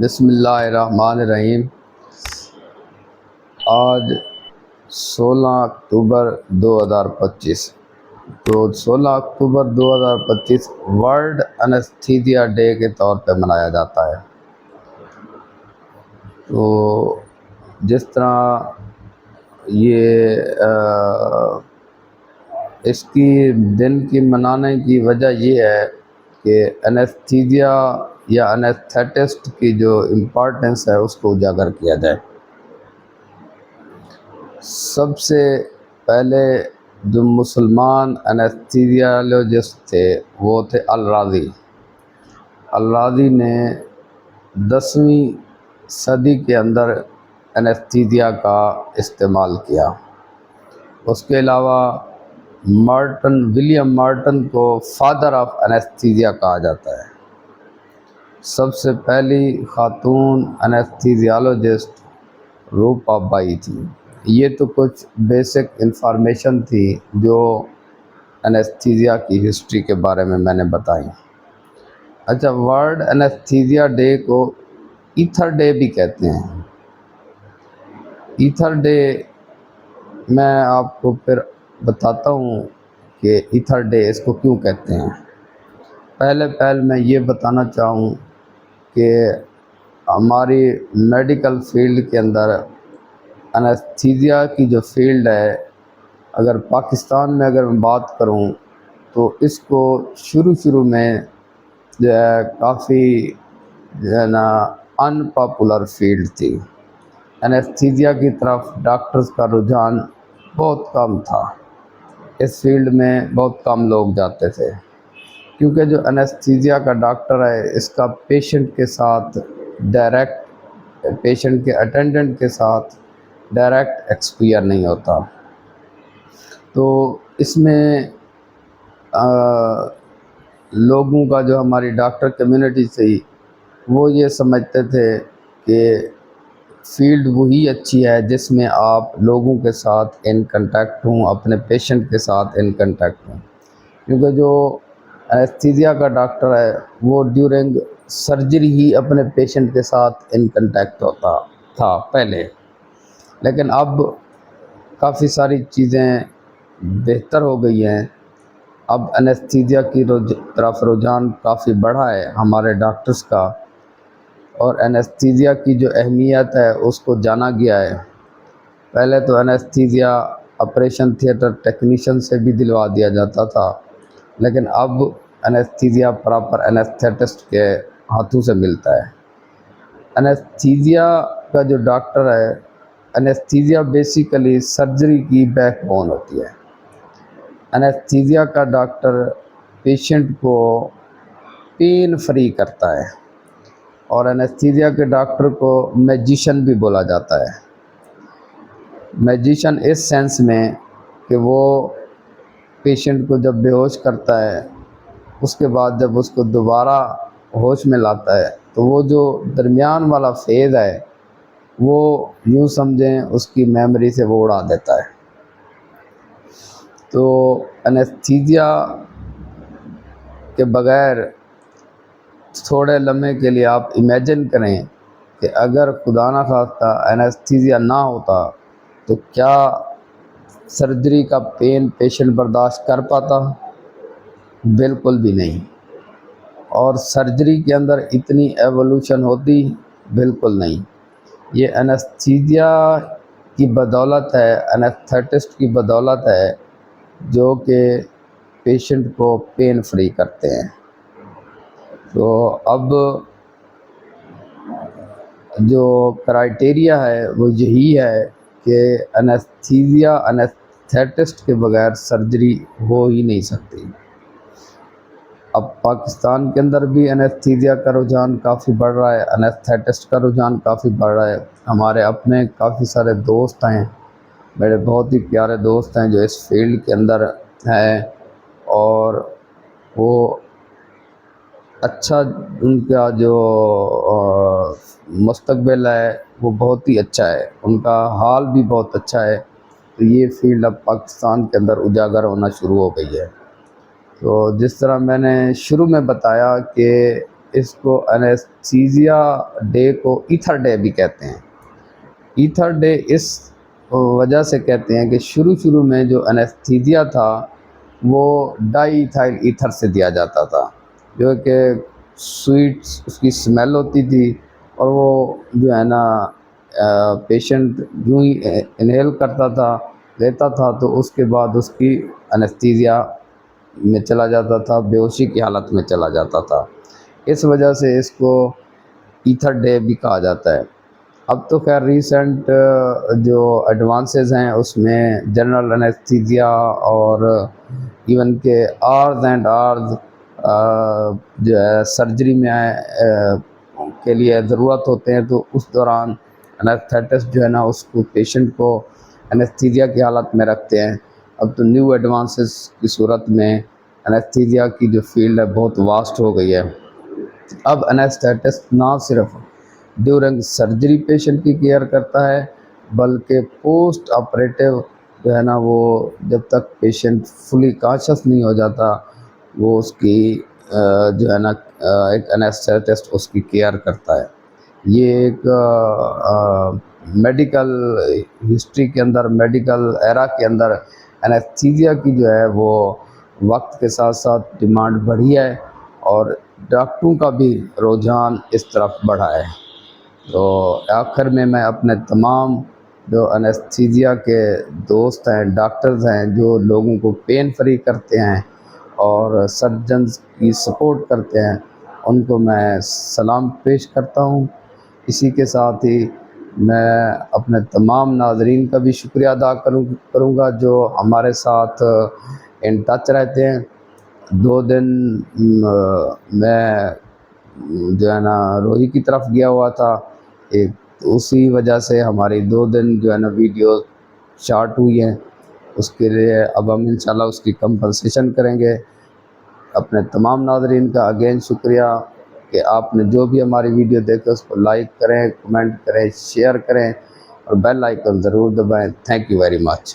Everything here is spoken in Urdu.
بسم اللہ الرحمن الرحیم۔ آج 16 اکتوبر 2025 تو 16 اکتوبر 2025 ورلڈ انستھیزیا ڈے کے طور پہ منایا جاتا ہے۔ تو جس طرح یہ اس کی دن کی منانے کی وجہ یہ ہے کہ انستھیزیا یا انستھیٹسٹ کی جو امپورٹنس ہے اس کو اجاگر کیا جائے۔ سب سے پہلے جو مسلمان انستھیزیالوجسٹ تھے وہ تھے الرازی۔ الرازی نے 10ویں صدی کے اندر انستھیزیا کا استعمال کیا۔ اس کے علاوہ ولیم مارٹن کو فادر آف انستھیزیا کہا جاتا ہے۔ سب سے پہلی خاتون انستھیزیالوجسٹ روپا بائی تھی۔ یہ تو کچھ بیسک انفارمیشن تھی جو انستھیزیا کی ہسٹری کے بارے میں نے بتائی۔ اچھا، ورلڈ انستھیزیا ڈے کو ایتھر ڈے بھی کہتے ہیں۔ ایتھر ڈے میں آپ کو پھر بتاتا ہوں کہ ایتھر ڈے اس کو کیوں کہتے ہیں۔ پہلے میں یہ بتانا چاہوں کہ ہماری میڈیکل فیلڈ کے اندر انستھیزیا کی جو فیلڈ ہے، اگر پاکستان میں میں بات کروں تو اس کو شروع میں جو ہے کافی جو ہے نا ان پاپولر فیلڈ تھی۔ انستھیزیا کی طرف ڈاکٹرز کا رجحان بہت کم تھا۔ اس فیلڈ میں بہت کم لوگ جاتے تھے کیونکہ جو انستھیزیا کا ڈاکٹر ہے اس کا پیشنٹ کے ساتھ پیشنٹ کے اٹینڈنٹ کے ساتھ ڈائریکٹ ایکسپیئر نہیں ہوتا۔ تو اس میں لوگوں کا جو ہماری ڈاکٹر کمیونٹی تھی وہ یہ سمجھتے تھے کہ فیلڈ وہی اچھی ہے جس میں آپ لوگوں کے ساتھ ان کنٹیکٹ ہوں، اپنے پیشنٹ کے ساتھ ان کنٹیکٹ ہوں، کیونکہ جو انستھیزیا کا ڈاکٹر ہے وہ ڈیورنگ سرجری ہی اپنے پیشنٹ کے ساتھ ان کنٹیکٹ ہوتا تھا پہلے۔ لیکن اب کافی ساری چیزیں بہتر ہو گئی ہیں۔ اب انستھیزیا کی طرف رجحان کافی بڑھا ہے ہمارے ڈاکٹرز کا، اور انستھیزیا کی جو اہمیت ہے اس کو جانا گیا ہے۔ پہلے تو انستھیزیا آپریشن تھیٹر ٹیکنیشین سے بھی دلوا دیا جاتا تھا، لیکن اب انستھیزیا پراپر انستھیٹسٹ کے ہاتھوں سے ملتا ہے۔ انستھیزیا کا جو ڈاکٹر ہے، انستھیزیا بیسیکلی سرجری کی بیک بون ہوتی ہے۔ انستھیزیا کا ڈاکٹر پیشنٹ کو پین فری کرتا ہے، اور انستھیزیا کے ڈاکٹر کو میجیشن بھی بولا جاتا ہے۔ میجیشن اس سینس میں کہ وہ پیشنٹ کو جب بے ہوش کرتا ہے اس کے بعد جب اس کو دوبارہ ہوش میں لاتا ہے تو وہ جو درمیان والا فیز ہے وہ یوں سمجھیں اس کی میموری سے وہ اڑا دیتا ہے۔ تو انستھیزیا کے بغیر تھوڑے لمحے کے لیے آپ امیجن کریں کہ اگر خدا نہ خواستہ انستھیزیا نہ ہوتا تو کیا سرجری کا پین پیشنٹ برداشت کر پاتا؟ بالکل بھی نہیں۔ اور سرجری کے اندر اتنی ایوولوشن ہوتی؟ بالکل نہیں۔ یہ انستھیزیا کی بدولت ہے، انستھیٹسٹ کی بدولت ہے جو کہ پیشنٹ کو پین فری کرتے ہیں۔ تو اب جو کرائٹیریا ہے وہ یہی ہے کہ انستھیزیا انستھیٹسٹ کے بغیر سرجری ہو ہی نہیں سکتی۔ اب پاکستان کے اندر بھی انستھیزیا کا رجحان کافی بڑھ رہا ہے، انستھیٹسٹ کا رجحان کافی بڑھ رہا ہے۔ ہمارے اپنے کافی سارے دوست ہیں، میرے بہت ہی پیارے دوست ہیں جو اس فیلڈ کے اندر ہیں، اور وہ اچھا ان کا جو مستقبل ہے وہ بہت ہی اچھا ہے، ان کا حال بھی بہت اچھا ہے۔ تو یہ فیلڈ اب پاکستان کے اندر اجاگر ہونا شروع ہو گئی ہے۔ تو جس طرح میں نے شروع میں بتایا کہ اس کو انیستھیزیا ڈے کو ایتھر ڈے بھی کہتے ہیں۔ ایتھر ڈے اس وجہ سے کہتے ہیں کہ شروع میں جو انیستھیزیا تھا وہ ڈائی ایتھائل ایتھر سے دیا جاتا تھا، جو کہ سویٹس اس کی سمیل ہوتی تھی، اور وہ جو ہے نا پیشنٹ یوں ہی انہیل کرتا تھا، لیتا تھا، تو اس کے بعد اس کی انیستھیزیا میں چلا جاتا تھا، بے ہوشی کی حالت میں چلا جاتا تھا۔ اس وجہ سے اس کو ایتھر ڈے بھی کہا جاتا ہے۔ اب تو خیر ریسنٹ جو ایڈوانسز ہیں اس میں جنرل انیستھیزیا اور ایون کہ آرز اینڈ آرز جو ہے سرجری میں کے لیے ضرورت ہوتے ہیں، تو اس دوران انیستھیٹسٹ جو ہے نا اس کو پیشنٹ کو انیستھیزیا کی حالت میں رکھتے ہیں۔ اب تو نیو ایڈوانسز کی صورت میں انیستھیزیا کی جو فیلڈ ہے بہت واسٹ ہو گئی ہے۔ اب انیستھیٹسٹ نہ صرف ڈیورنگ سرجری پیشنٹ کی کیئر کرتا ہے، بلکہ پوسٹ آپریٹو جو ہے نا وہ جب تک پیشنٹ فلی کانشیس نہیں ہو جاتا وہ اس کی جو ہے نا ایک انیستھیٹسٹ اس کی کیئر کرتا ہے۔ یہ ایک میڈیکل ہسٹری کے اندر، میڈیکل ایرا کے اندر انیستھیزیا کی جو ہے وہ وقت کے ساتھ ساتھ ڈیمانڈ بڑھی ہے، اور ڈاکٹروں کا بھی رجحان اس طرف بڑھا ہے۔ تو آخر میں اپنے تمام جو انیستھیزیا کے دوست ہیں، ڈاکٹرز ہیں، جو لوگوں کو پین فری کرتے ہیں اور سرجنز کی سپورٹ کرتے ہیں، ان کو میں سلام پیش کرتا ہوں۔ اسی کے ساتھ ہی میں اپنے تمام ناظرین کا بھی شکریہ ادا کروں گا جو ہمارے ساتھ ان ٹچ رہتے ہیں۔ 2 دن میں جو ہے نا روہی کی طرف گیا ہوا تھا، اسی وجہ سے ہماری 2 دن جو ہے نا ویڈیو شارٹ ہوئی ہیں۔ اس کے لیے اب ہم انشاءاللہ اس کی کمپنسیشن کریں گے۔ اپنے تمام ناظرین کا اگین شکریہ کہ آپ نے جو بھی ہماری ویڈیو دیکھے اس کو لائک کریں، کمنٹ کریں، شیئر کریں اور بیل آئیکن ضرور دبائیں۔ Thank you very much.